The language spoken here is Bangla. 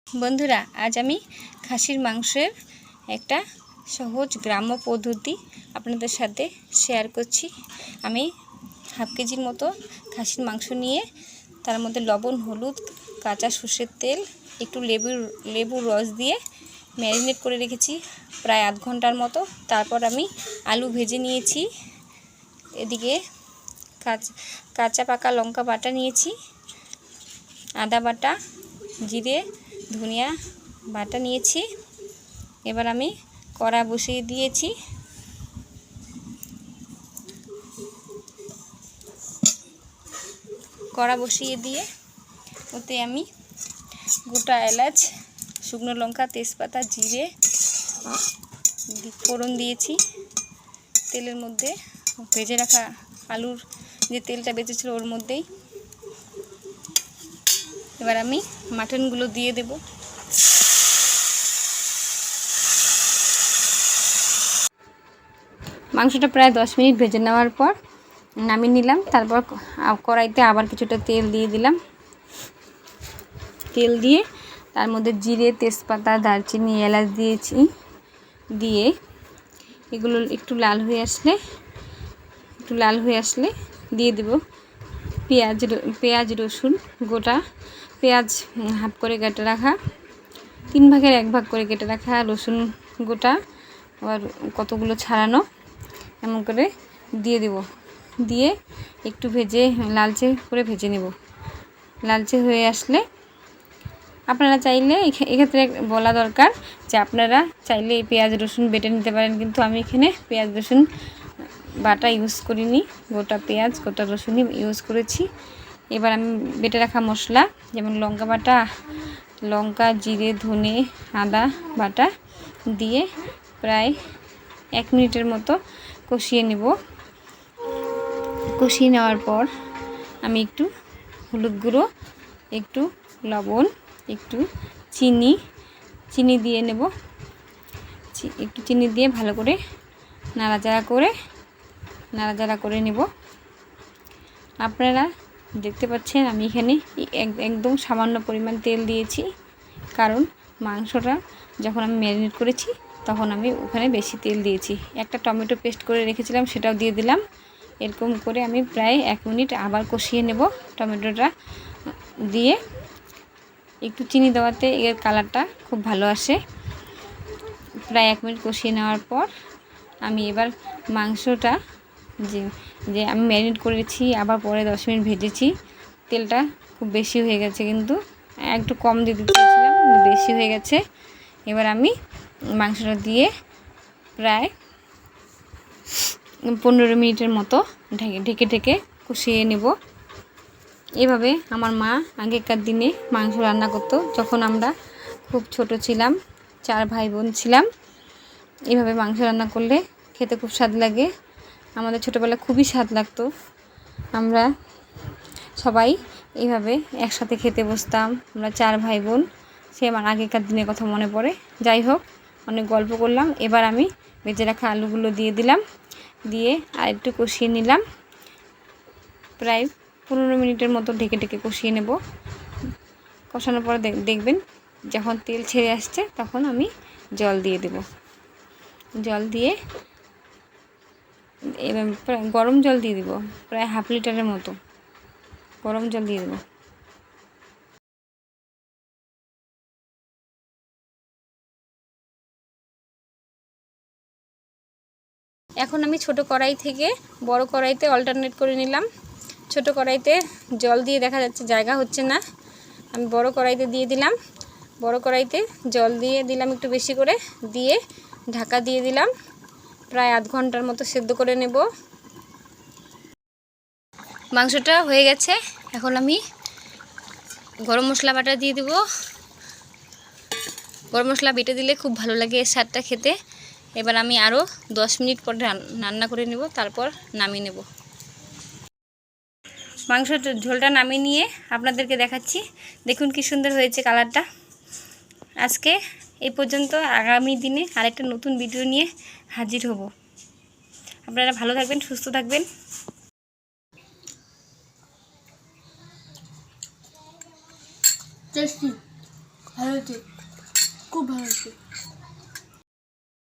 বন্ধুরা, আজ আমি খাসির মাংসের একটা সহজ গ্রাম্য পদ্ধতি আপনাদের সাথে শেয়ার করছি। আমি হাফ কেজির মতো খাসির মাংস নিয়ে তার মধ্যে লবণ, হলুদ, কাঁচা সর্ষের তেল, একটু লেবুর রস দিয়ে ম্যারিনেট করে রেখেছি প্রায় আধ ঘন্টার মতো। তারপর আমি আলু ভেজে নিয়েছি। এদিকে কাঁচা পাকা লঙ্কা বাটা নিয়েছি, আদা বাটা, জিরে, ধনিয়া বাটা নিয়েছি। এবার আমি কড়া বসিয়ে দিয়েছি। কড়া বসিয়ে দিয়ে ওতে আমি গোটা এলাচ, শুকনো লঙ্কা, তেজপাতা, জিরে ফোড়ন দিয়েছি। তেলের মধ্যে ভেজে রাখা আলুর যে তেলটা বেঁচেছিল ওর মধ্যেই এবার আমি মাটনগুলো দিয়ে দেব। মাংসটা প্রায় 10 মিনিট ভেজে নেওয়ার পর নামিয়ে নিলাম। তারপর কড়াইতে আবার কিছুটা তেল দিয়ে দিলাম। তেল দিয়ে তার মধ্যে জিরে, তেজপাতা, দারচিনি, এলাচ দিয়েছি। দিয়ে এগুলো একটু লাল হয়ে আসলে দিয়ে দেব পেঁয়াজ, রসুন, গোটা পেঁয়াজ হাফ করে কেটে রাখা, 3 ভাগের 1 ভাগ করে কেটে রাখা রসুন গোটা, আবার কতগুলো ছাড়ানো, এমন করে দিয়ে দেব। দিয়ে একটু লালচে করে ভেজে নেব। লালচে হয়ে আসলে আপনারা চাইলে এক্ষেত্রে বলা দরকার যে আপনারা চাইলে পেঁয়াজ রসুন বেটে নিতে পারেন, কিন্তু আমি এখানে পেঁয়াজ রসুন বাটা ইউজ করিনি, গোটা পেঁয়াজ গোটা রসুনই ইউজ করেছি। এবার আমি বেটে রাখা মশলা যেমন লঙ্কা বাটা, লঙ্কা, জিরে, ধনে, আদা বাটা দিয়ে প্রায় 1 মিনিটের মতো কষিয়ে নেব। কষিয়ে নেওয়ার পর আমি একটু হলুদ গুঁড়ো, একটু লবণ, একটু চিনি দিয়ে নেব। একটু চিনি দিয়ে ভালো করে নাড়াচাড়া করে নেব। আপনারা দেখতে পাচ্ছেন আমি এখানে একদম সামান্য পরিমাণ তেল দিয়েছি, কারণ মাংসটা যখন আমি ম্যারিনেট করেছি তখন আমি ওখানে বেশি তেল দিয়েছি। একটা টমেটো পেস্ট করে রেখেছিলাম, সেটাও দিয়ে দিলাম। এরকম করে আমি প্রায় 1 মিনিট আবার কষিয়ে নেব। টমেটোটা দিয়ে একটু চিনি দেওয়াতে এর কালারটা খুব ভালো আসে। প্রায় 1 মিনিট কষিয়ে নেওয়ার পর আমি এবার মাংসটা যে আমি ম্যারিনেট করেছি আবার পরে 10 মিনিট ভেজেছি, তেলটা খুব বেশি হয়ে গেছে, কিন্তু একটু কম দিতে চেয়েছিলাম, বেশি হয়ে গেছে। এবার আমি মাংসটা দিয়ে প্রায় 15 মিনিটের মতো ঢেকে কষিয়ে নেব। এভাবে আমার মা আগেকার দিনে মাংস রান্না করতো, যখন আমরা খুব ছোট ছিলাম, 4 ভাই বোন ছিলাম। এভাবে মাংস রান্না করলে খেতে খুব স্বাদ লাগে। আমাদের ছোটোবেলায় খুবই স্বাদ লাগতো। আমরা সবাই এইভাবে একসাথে খেতে বসতাম, আমরা 4 ভাই বোন। সে আমার আগেকার দিনের কথা মনে পড়ে। যাই হোক, অনেক গল্প করলাম। এবার আমি ভেজে রাখা আলুগুলো দিয়ে দিলাম, দিয়ে আর একটু কষিয়ে নিলাম। প্রায় 15 মিনিটের মতো ঢেকে কষিয়ে নেব। কষানোর পরে দেখবেন যখন তেল ছেড়ে আসছে তখন আমি জল দিয়ে দেব। জল দিয়ে এবার গরম জল দিয়ে দেব, প্রায় ½ লিটারের মতো গরম জল দিয়ে দেব। এখন আমি ছোট কড়াই থেকে বড় কড়াইতে অল্টারনেট করে নিলাম। ছোট কড়াইতে জল দিয়ে দেখা যাচ্ছে জায়গা হচ্ছে না, আমি বড় কড়াইতে দিয়ে দিলাম। বড় কড়াইতে জল দিয়ে দিলাম একটু বেশি করে, দিয়ে ঢাকা দিয়ে দিলাম। প্রায় আধ ঘন্টার মতো সেদ্ধ করে নেব। মাংসটা হয়ে গেছে। এখন আমি গরম মশলা বাটা দিয়ে দেব। গরম মশলা বেটে দিলে খুব ভালো লাগে এর স্বাদটা খেতে। এবার আমি আরও 10 মিনিট পর রান্না করে নেব, তারপর নামিয়ে নেব। মাংসের ঝোলটা নামিয়ে নিয়ে আপনাদেরকে দেখাচ্ছি। দেখুন কি সুন্দর হয়েছে কালারটা। আজকে এই পর্যন্ত। আগামী দিনে আরেকটা নতুন ভিডিও নিয়ে হাজির হব। আপনারা ভালো থাকবেন, সুস্থ থাকবেন। টেস্টি। ভালো হয়েছে, খুব ভালো হয়েছে।